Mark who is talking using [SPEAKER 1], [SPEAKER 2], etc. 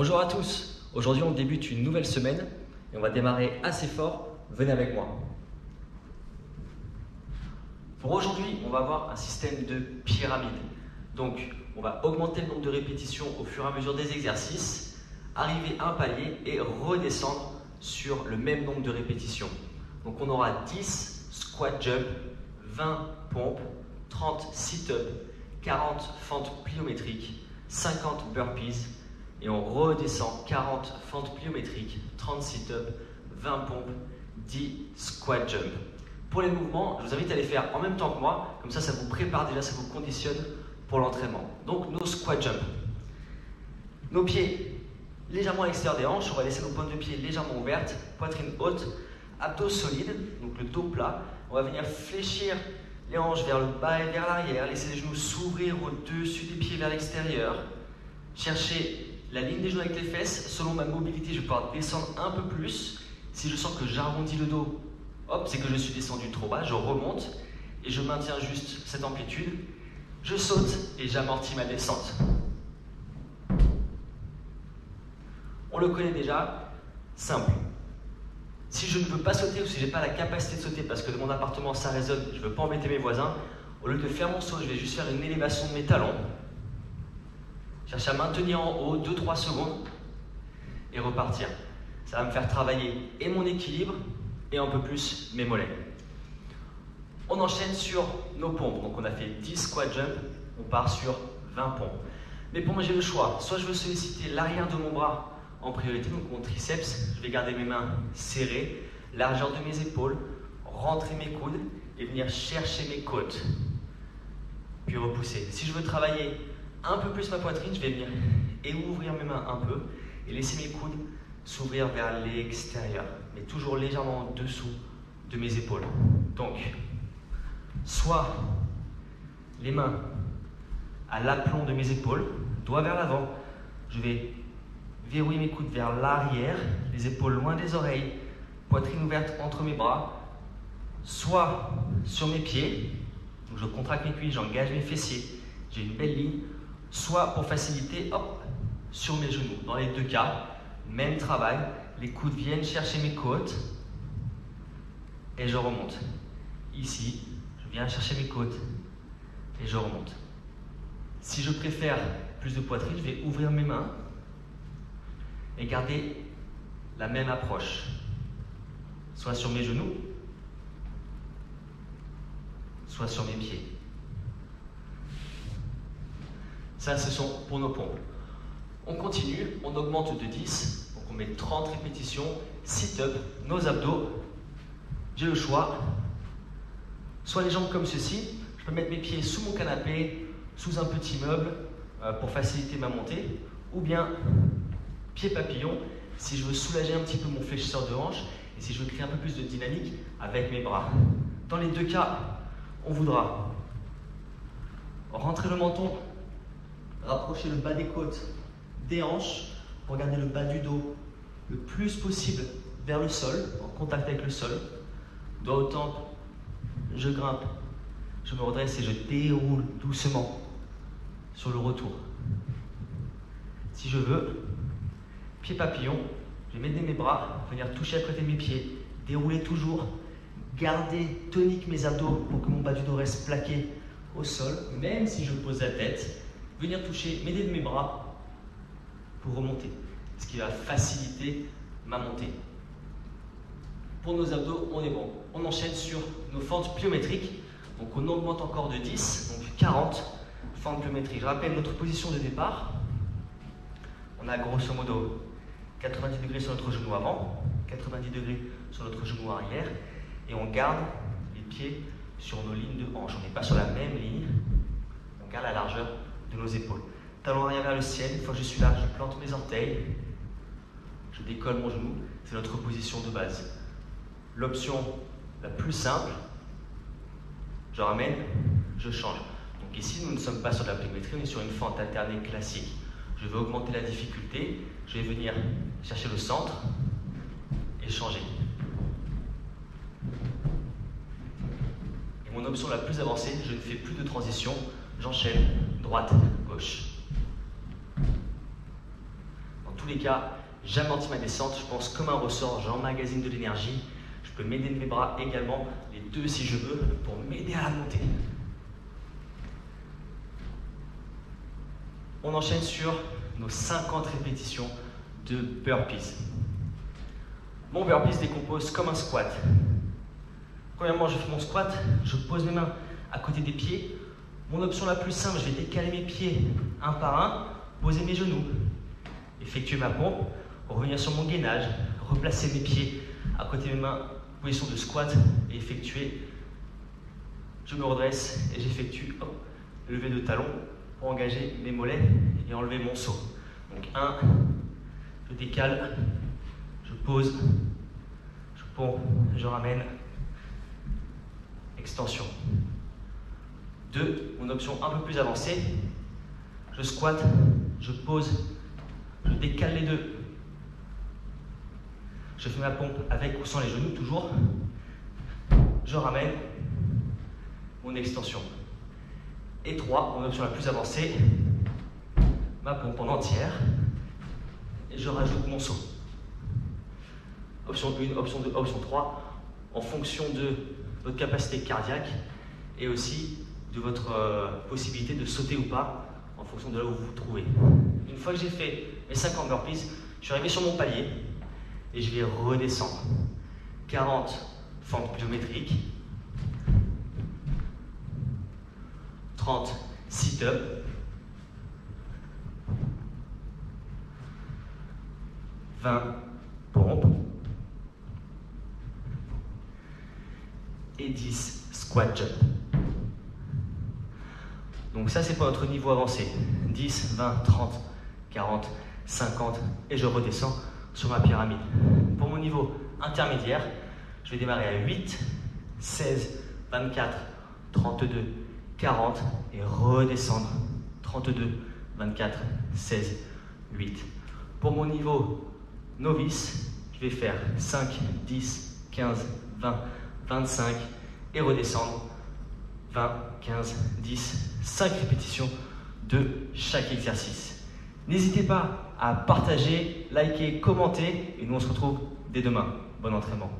[SPEAKER 1] Bonjour à tous, aujourd'hui on débute une nouvelle semaine et on va démarrer assez fort, venez avec moi. Pour aujourd'hui, on va avoir un système de pyramide. Donc on va augmenter le nombre de répétitions au fur et à mesure des exercices, arriver à un palier et redescendre sur le même nombre de répétitions. Donc on aura 10 squat jump, 20 pompes, 30 sit-up, 40 fentes pliométriques, 50 burpees, et on redescend 40 fentes pliométriques, 30 sit-up, 20 pompes, 10 squat jump. Pour les mouvements, je vous invite à les faire en même temps que moi, comme ça vous prépare déjà, ça vous conditionne pour l'entraînement. Donc nos squat jump. Nos pieds légèrement à l'extérieur des hanches, on va laisser nos pointes de pied légèrement ouvertes, poitrine haute, abdos solides, donc le dos plat. On va venir fléchir les hanches vers le bas et vers l'arrière, laisser les genoux s'ouvrir au-dessus des pieds vers l'extérieur. Chercher la ligne des genoux avec les fesses. Selon ma mobilité, je vais pouvoir descendre un peu plus. Si je sens que j'arrondis le dos, hop, c'est que je suis descendu trop bas, je remonte et je maintiens juste cette amplitude. Je saute et j'amortis ma descente. On le connaît déjà, simple. Si je ne veux pas sauter ou si je n'ai pas la capacité de sauter parce que de mon appartement ça résonne, je ne veux pas embêter mes voisins, au lieu de faire mon saut, je vais juste faire une élévation de mes talons. Chercher à maintenir en haut 2-3 secondes et repartir. Ça va me faire travailler et mon équilibre et un peu plus mes mollets. On enchaîne sur nos pompes. Donc on a fait 10 squat jump, on part sur 20 pompes. Mais pour moi j'ai le choix. Soit je veux solliciter l'arrière de mon bras en priorité, donc mon triceps, je vais garder mes mains serrées, largeur de mes épaules, rentrer mes coudes et venir chercher mes côtes. Puis repousser. Si je veux travailler un peu plus ma poitrine, je vais venir et ouvrir mes mains un peu et laisser mes coudes s'ouvrir vers l'extérieur, mais toujours légèrement en dessous de mes épaules. Donc, soit les mains à l'aplomb de mes épaules, doigts vers l'avant, je vais verrouiller mes coudes vers l'arrière, les épaules loin des oreilles, poitrine ouverte entre mes bras, soit sur mes pieds, donc je contracte mes cuisses, j'engage mes fessiers, j'ai une belle ligne, soit pour faciliter, hop, sur mes genoux. Dans les deux cas, même travail, les coudes viennent chercher mes côtes et je remonte. Ici, je viens chercher mes côtes et je remonte. Si je préfère plus de poitrine, je vais ouvrir mes mains et garder la même approche. Soit sur mes genoux, soit sur mes pieds. Ça, ce sont pour nos pompes. On continue, on augmente de 10, donc on met 30 répétitions, sit-up, nos abdos. J'ai le choix, soit les jambes comme ceci, je peux mettre mes pieds sous mon canapé, sous un petit meuble pour faciliter ma montée, ou bien pied papillon, si je veux soulager un petit peu mon fléchisseur de hanche et si je veux créer un peu plus de dynamique avec mes bras. Dans les deux cas, on voudra rentrer le menton, rapprocher le bas des côtes des hanches pour garder le bas du dos le plus possible vers le sol, en contact avec le sol. Doigt au temple, je grimpe, je me redresse et je déroule doucement sur le retour. Si je veux, pied papillon, je vais m'aider mes bras, venir toucher à côté de mes pieds, dérouler toujours, garder tonique mes abdos pour que mon bas du dos reste plaqué au sol, même si je pose la tête, venir toucher, m'aider de mes bras pour remonter, ce qui va faciliter ma montée. Pour nos abdos, on est bon. On enchaîne sur nos fentes pliométriques, donc on augmente encore de 10, donc 40 fentes pliométriques. Je rappelle notre position de départ. On a grosso modo 90 degrés sur notre genou avant, 90 degrés sur notre genou arrière, et on garde les pieds sur nos lignes de hanche. On n'est pas sur la même ligne, on garde la largeur de nos épaules. Talon arrière vers le ciel, une fois que je suis là, je plante mes orteils, je décolle mon genou, c'est notre position de base. L'option la plus simple, je ramène, je change. Donc ici, nous ne sommes pas sur de la pliométrie, on est sur une fente alternée classique. Je vais augmenter la difficulté, je vais venir chercher le centre et changer. Et mon option la plus avancée, je ne fais plus de transition, j'enchaîne droite, gauche. les cas, j'amortis ma descente, je pense comme un ressort, j'emmagasine de l'énergie. Je peux m'aider de mes bras également, les deux si je veux, pour m'aider à la montée. On enchaîne sur nos 50 répétitions de burpees. Mon burpee se décompose comme un squat. Premièrement, je fais mon squat, je pose mes mains à côté des pieds. Mon option la plus simple, je vais décaler mes pieds un par un, poser mes genoux, effectuer ma pompe, revenir sur mon gainage, replacer mes pieds à côté de mes mains, position de squat et effectuer. Je me redresse et j'effectue lever de talon pour engager mes mollets et enlever mon saut. Donc 1, je décale, je pose, je pompe, je ramène, extension. 2, mon option un peu plus avancée, je squatte, je pose, je décale les deux. Je fais ma pompe avec ou sans les genoux, toujours. Je ramène mon extension. Et 3, mon option la plus avancée, ma pompe en entière. Et je rajoute mon saut. Option 1, option 2, option 3, en fonction de votre capacité cardiaque et aussi de votre possibilité de sauter ou pas, en fonction de là où vous vous trouvez. Une fois que j'ai fait mes 50 burpees, je suis arrivé sur mon palier et je vais redescendre. 40 fentes pliométriques, 30 sit-up, 20 pompes et 10 squat jump. Donc ça, c'est pour notre niveau avancé. 10, 20, 30, 40, 50 et je redescends sur ma pyramide. Pour mon niveau intermédiaire, je vais démarrer à 8, 16, 24, 32, 40 et redescendre 32, 24, 16, 8. Pour mon niveau novice, je vais faire 5, 10, 15, 20, 25 et redescendre 20, 15, 10, 5 répétitions de chaque exercice. N'hésitez pas à partager, liker, commenter et nous on se retrouve dès demain. Bon entraînement.